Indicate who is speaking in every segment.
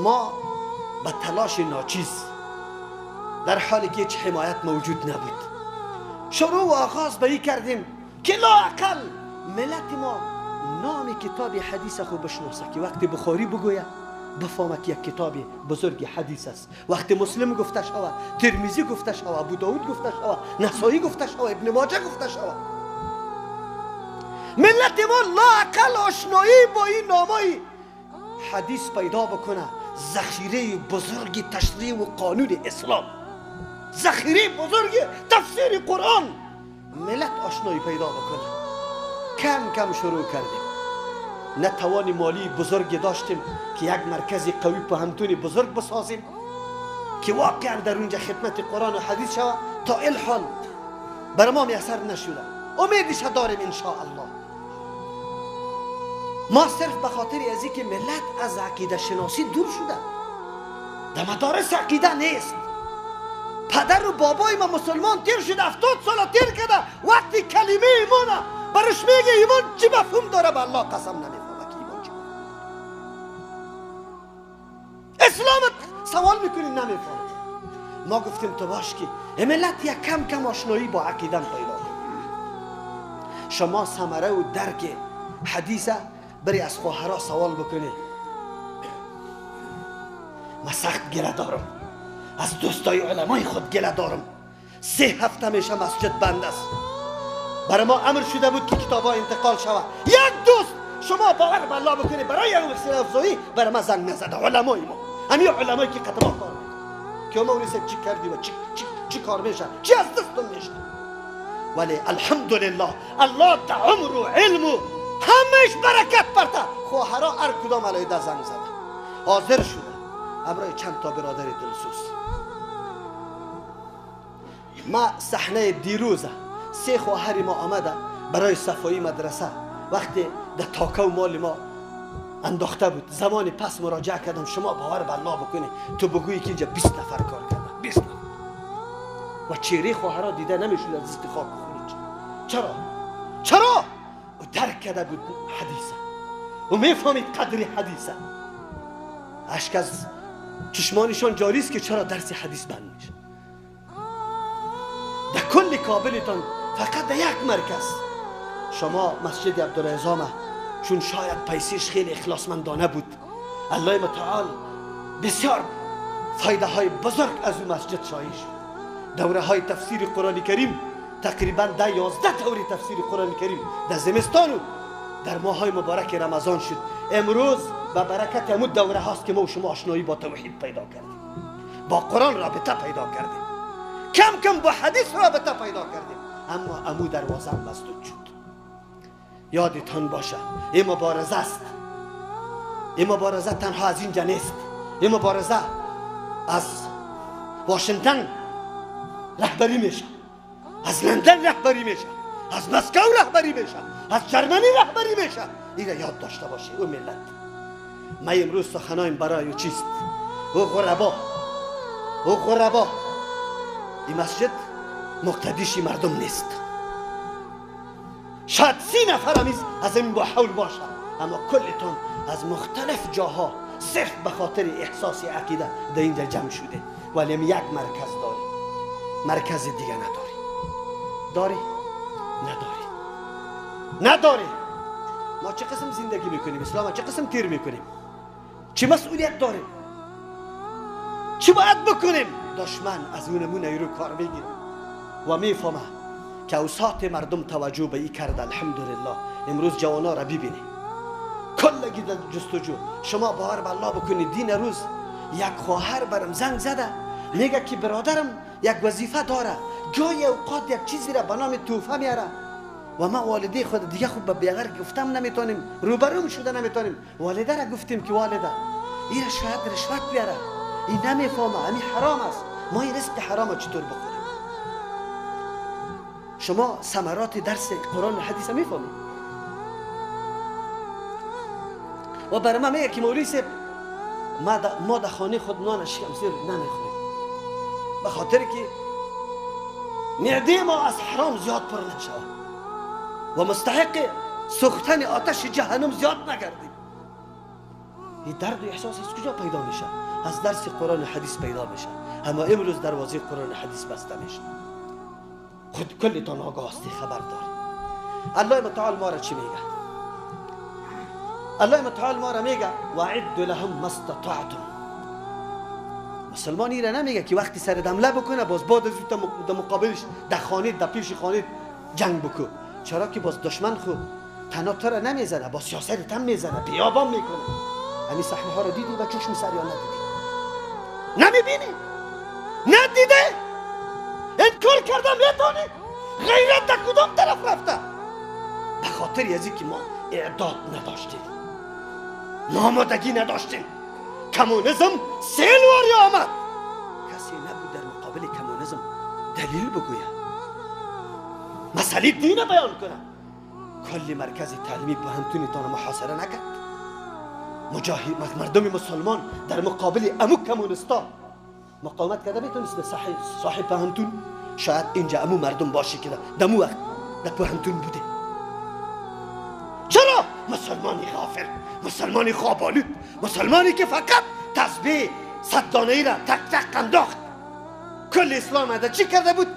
Speaker 1: ما به تلاش ناچیز در حالی که هیچ حمایت موجود نبود شروع و آغاز به این کردیم که لااقل ملت ما نام کتاب حدیث خو بشناسه که وقتی بخاری بگوید بفهمه که یک کتاب بزرگ حدیث است. وقتی مسلم گفته شود، ترمذی گفته شود، ابو داود گفته شود، نسائی گفته شود، ابن ماجه گفته شود، ملت ما لااقل آشنایی با این نامای حدیث پیدا بکنه. ذخیره بزرگ تشریع و قانون اسلام، ذخیره بزرگ تفسیر قرآن، ملت آشنایی پیدا بکنه. کم کم شروع کردیم. نه توان مالی بزرگ داشتیم که یک مرکز قوی پهنتون بزرگ بسازیم که واقعا در اونجا خدمت قرآن و حدیث شود. تا الحال بر ما میسر نشده، امیدش داریم ان شاء الله. ما صرف به خاطر ازی که ملت از عقیده شناسی دور شده، در مدارس عقیده نیست. پدر و بابای ما مسلمان تیر شده، 70 سال تیر کرده، وقتی کلمه ایمانه برش میگه ایمان چی مفهوم داره به الله قسم نمیفهمه که ایمان چی. اسلامت سوال میکنی نمیفهمه. ما گفتیم تو باش که ملت یک کم کم آشنایی با عقیده پیدا کنه. شما ثمره و درک حدیثه بری از خواهرها سوال بکنی. ما سخت گله دارم، از دوستای علمای خود گله دارم. 3 هفته میشه مسجد بند است. برای ما امر شده بود که کتابا انتقال شود. یک دوست شما باور به الله بکنی برای یک وسیله افزایی برای ما زنگ نزده. علمای ما، همین علمایی که قدما کار میکنن که ما اونیسه چی کردی و چی کار میشه، چی از دستون میشه. ولی الحمدلله الله در عمر و علم و همش برکت برده. خواهرها هر کدام علیده زنگ زده، حاضر شده همراه چند تا برادر دلسوز. ما صحنه دیروزه 3 خواهر ما آمده برای صفایی مدرسه. وقتی در تاکه و مال ما انداخته بود، زمانی پس مراجعه کردم. شما باور به الله بکنی تو بگویی که اینجا 20 نفر کار کردن، 20 نفر. و چهره خواهرها دیده نمیشود از استخاک خروج. چرا؟ و درک کرده بود حدیثه و میفهمید قدر حدیثه. اشک از چشمانشان جاری است که چرا درس حدیث بند میشه. در کل کابلتان فقط در یک مرکز شما مسجد عبدالرزامه، چون شاید پیسیش خیلی اخلاصمندانه بود، الله متعال بسیار فایده های بزرگ از اون مسجد شایع شد. دوره های تفسیر قرآن کریم تقریبا 11 دوره تفسیر قرآن کریم در زمستان و در ماه های مبارک رمضان شد. امروز به برکت همون دوره هاست که ما و شما آشنایی با توحید پیدا کردیم، با قرآن رابطه پیدا کردیم، کم کم با حدیث رابطه پیدا کردیم. اما امو دروازه مسدود شد. یادتان باشه این مبارزه است. این مبارزه تنها از اینجا نیست. این مبارزه از واشنگتن رهبری میشه، از لندن رهبری میشه، از مسکو رهبری میشه، از جرمنی رهبری میشه. این را یاد داشته باشه او ملت. ما امروز سخنایم برای چیست؟ او غربا این مسجد مقتدیشی مردم نیست. شاید 30 نفر هم از این با حول باشه، اما کلتون از مختلف جاها صرف به خاطر احساس عقیده در اینجا جمع شده. ولی یک مرکز داری، مرکز دیگه نداری. داری؟ نداری. ما چه قسم زندگی میکنیم؟ اسلام چه قسم تیر میکنیم؟ چه مسئولیت داریم؟ چه باید بکنیم؟ دشمن از اونمون ایرو کار میگیره و میفهمه که اوساط مردم توجه به ای کرده. الحمدلله امروز جوانا را ببینی کلگی در جستجو. شما باور به الله بکنید دین روز یک خواهر برم زنگ زده میگه که برادرم یک وظیفه داره، گاهی اوقات یک چیزی را به نام توفه میاره و ما والده خود دیگه خوب به بیغر گفتم نمیتونیم، روبروم شده نمیتونیم. والده را گفتیم که والده این شاید رشوت بیاره، این نمیفهمه، این حرام است. ما این رزق حرام چطور بخوریم؟ شما ثمرات درس قرآن و حدیث میفهمید؟ و برای ما میگه که مولوی صاحب ما در خانه خود نان شکمسیر نمیخوریم به خاطر که معده ما از حرام زیاد پر نشود و مستحق سوختن آتش جهنم زیاد نگردیم. این درد و احساس از کجا پیدا میشه؟ از درس قرآن و حدیث پیدا میشه. اما امروز دروازه قرآن و حدیث بسته میشه. خود کلتان آگاه هستی، خبر داری. الله متعال ما را چی میگه؟ الله متعال ما را میگه وعد لهم ما استطعتم. مسلمانی را نمیگه که وقتی سر حمله بکنه باز بعد از در مقابلش در خانه در پیش خانه جنگ بکو. چرا که باز دشمن خو تنها تو را نمیزنه، با سیاست هم میزنه، بیابان میکنه. همین صحنه ها را دیدی و چشم سر یا ندیدی؟ نمیبینی؟ ندیده؟ انکار کردم میتونی؟ غیرت در کدام طرف رفته؟ به خاطر از اینکه ما اعداد نداشتیم، آمادگی نداشتیم. کمونیسم سیلواری آمد. کسی نبود در مقابل کمونیسم دلیل بگوید، مسئله دین بیان کنه. کل مرکز تعلیمی با همتونیتان محاصره نکرد. مردم مسلمان در مقابل امو کمونیستا مقاومت کرده. میتونست به صاحب همتون شاید اینجا امو مردم باشه که دمو وقت در پهنتون بوده. چرا؟ مسلمانی غافل، مسلمانی خوابالود، مسلمانی که فقط تسبیح 100 دانه‌ای را تک تک انداخت. کل اسلام ادا چی کرده بود؟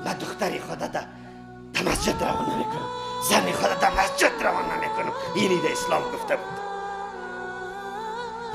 Speaker 1: من دختری خود در مسجد روان نمیکنم، زنی خود در مسجد روان نمیکنم. اینی در اسلام گفته بود.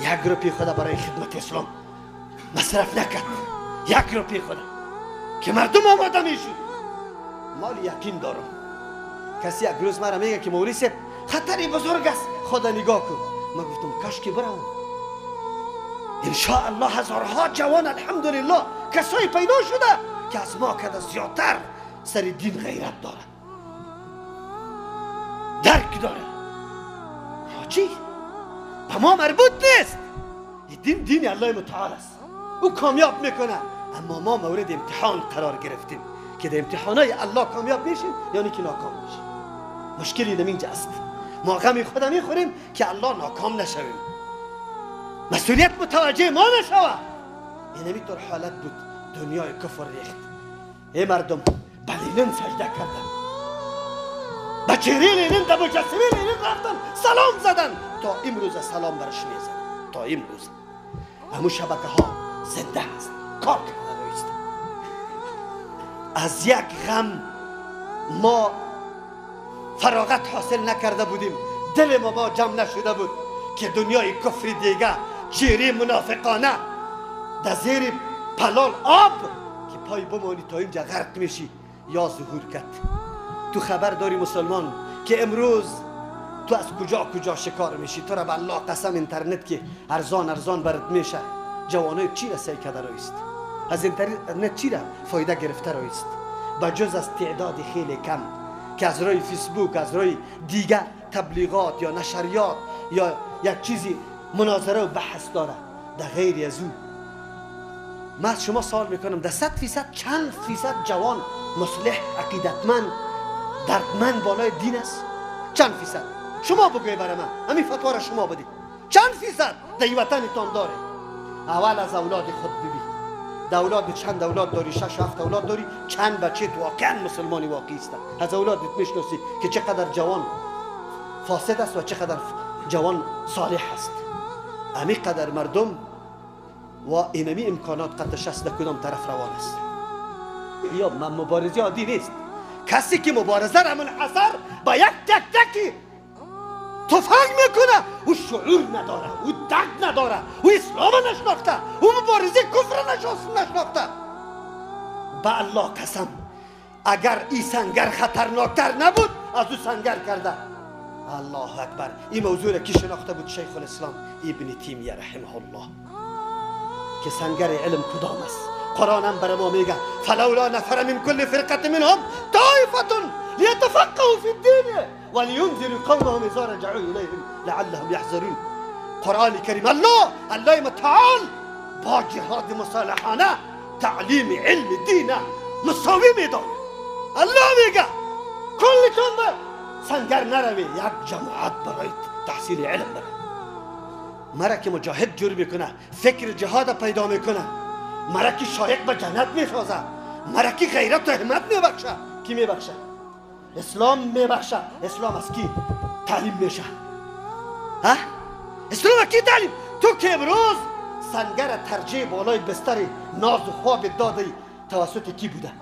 Speaker 1: یک روپی خود برای خدمت اسلام مصرف نکرد. یک روپی خود که مردم آماده میشود. مال یقین دارم کسی یک روز مرا میگه که مولوی صاحب خطری بزرگ است، خدا نگاه کن. من گفتم کاش که برم. انشاءالله هزارها جوان الحمدلله کسایی پیدا شده که از ما کده زیادتر سر دین غیرت داره، درک داره. چی؟ به ما مربوط نیست. دین الله متعال است، او کامیاب میکنه. اما ما مورد امتحان قرار گرفتیم که در امتحانای الله کامیاب میشیم یعنی که ناکام میشیم. مشکلی در اینجا است. ما غم خود میخوریم که الله ناکام نشویم، مسئولیت متوجه ما نشوه. این همینطور حالت بود. دنیای کفر ریخت. ای مردم به لینن سجده کردن، به چهره لینن در مجسمه لینن رفتن سلام زدن. تا امروز سلام برش میزن. تا امروز همون شبکه ها زنده هست، کار کرده است. از یک غم ما فراغت حاصل نکرده بودیم، دل ما با جمع نشده بود که دنیای کفر دیگه چهره منافقانه در زیر پلال آب که پای بمانی تا اینجا غرق میشی یا ظهور کرد. تو خبر داری مسلمان که امروز تو از کجا شکار میشی؟ تو را به الله قسم اینترنت که ارزان برات میشه. جوانای چی را سعی کرده رایست؟ از اینترنت چی را فایده گرفته رایست؟ بجز از تعداد خیلی کم که از روی فیسبوک، از روی دیگه تبلیغات یا نشریات یا یک چیزی مناظره و بحث داره. در غیر از او من از شما سوال میکنم، در 100% چند فیصد جوان مصلح، عقیدتمند، دردمند بالای دین است؟ چند فیصد؟ شما بگوی برای من، همین فتوا را شما بدید. چند فیصد در این وطنتان داره؟ اول از اولاد خود ببین. در اولاد چند اولاد داری؟ 6 7 اولاد داری؟ چند بچه واقعا مسلمانی واقعی است؟ از اولادت میشناسی که چقدر جوان فاسد است و چقدر جوان صالح است. امی قدر مردم و اینمی امکانات قد شست در کدام طرف روان است. یا من مبارزه عادی نیست. کسی که مبارزه را منحصر با یک تک تکی تفنگ میکنه، او شعور نداره، او درد نداره، او اسلام نشناخته، او مبارزه کفر نشناخته. با الله قسم اگر این سنگر خطرناکتر نبود از او سنگر کرده. الله اکبر. این موضوع را که شناخته بود شیخ الاسلام ابن تیمیه رحمه الله که سنگر علم کدام است. قرآن هم برای ما میگه فلولا نفر من کل فرقه منهم طائفه لیتفقهوا فی الدین ولینذروا قومهم اذا رجعوا الیهم لعلهم یحذرون. قرآن کریم الله متعال با جهاد مصالحانه تعلیم علم دین مساوی میدانه. الله میگه کلتون به سنگر نروی، یک جماعت برای تحصیل علم بره. مرا که مجاهد جور میکنه، فکر جهاد پیدا میکنه، مرا که شایق به جنت میسازه، مرا که غیرت و همت میبخشه. کی میبخشه؟ اسلام میبخشه. اسلام از کی تعلیم میشه؟ اسلام کی تعلیم؟ تو که امروز سنگر ترجیح بالای بستر ناز و خواب دادی توسط کی بوده؟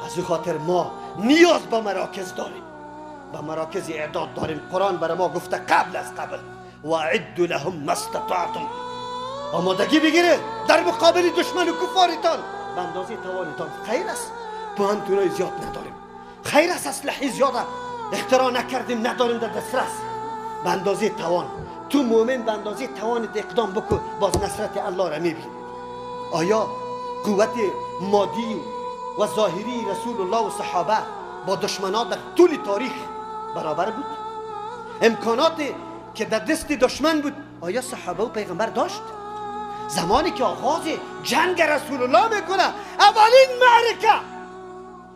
Speaker 1: از او خاطر ما نیاز به مراکز داریم، به مراکز اعداد داریم. قرآن برای ما گفته قبل از قبل و اعدوا لهم ما استطعتم، آمادگی بگیره در مقابل دشمن و کفارتان به اندازه توانتان. خیر است پوهنتونای زیاد نداریم، خیر است اسلحه زیاد اختراع نکردیم نداریم در دسترس، به اندازه توان. تو مؤمن به اندازه توانت اقدام بکن، باز نصرت الله را میبین. آیا قوت مادی و ظاهری رسول الله و صحابه با دشمنان در طول تاریخ برابر بود؟ امکاناتی که در دست دشمن بود آیا صحابه و پیغمبر داشت؟ زمانی که آغاز جنگ رسول الله میکنه، اولین معرکه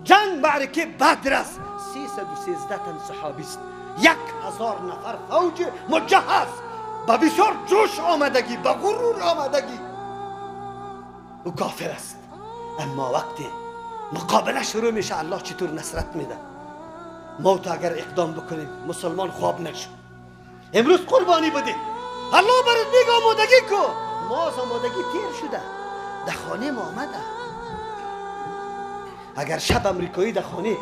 Speaker 1: جنگ معرکه بدر است، 313 تن صحابی است، 1000 نفر فوج مجهز با بسیار جوش آمدگی، با غرور آمدگی. او کافر است، اما وقتی مقابله شروع میشه الله چطور نصرت میده. ما تو اگر اقدام بکنیم مسلمان خواب نشو. امروز قربانی بده، الله برات میگه آمادگی کو. ما از آمادگی تیر شده، در خانه ما آمده. اگر شب امریکایی در خانه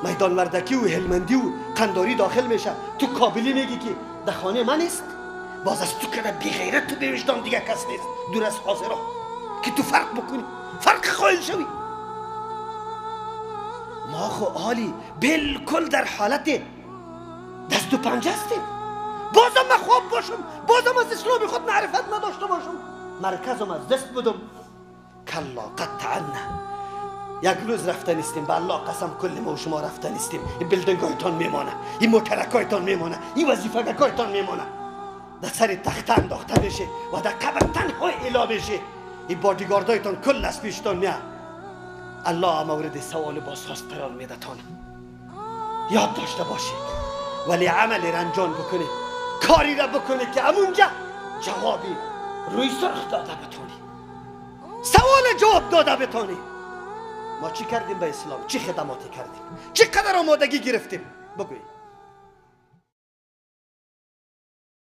Speaker 1: میدان مردکی و هلمندی و قنداری داخل میشه، تو کابلی میگی که در خانه من است؟ باز از تو که بی غیرت تو بوجدان دیگه کس نیست دور از حاضرها که تو فرق بکنی، فرق قائل شوی. ما خو حالی بالکل در حالت دست و پنجه هستیم. بازم من خواب باشم، بازم از اسلام خود معرفت نداشته باشم، مرکزم از دست بدم. کلا قطعا یک روز رفته نیستیم، به الله قسم کل ما و شما رفته نیستیم. این بلدنگایتان میمانه، این موترکایتان میمانه، این وظیفگکایتان میمانه، در سر تخته انداخته میشه و در قبر تنها اعلا میشه. این بادیگاردایتان کل از پیشتان میاد. الله مورد سوال بازخواست قرار میده تان. یاد داشته باشی، ولی عملی را انجام بکنی، کاری را بکنی که همونجا جوابی روی سرخ داده بتونی، سوال جواب داده بتونی. ما چی کردیم به اسلام؟ چی خدماتی کردیم؟ چقدر آمادگی گرفتیم؟ بگوی.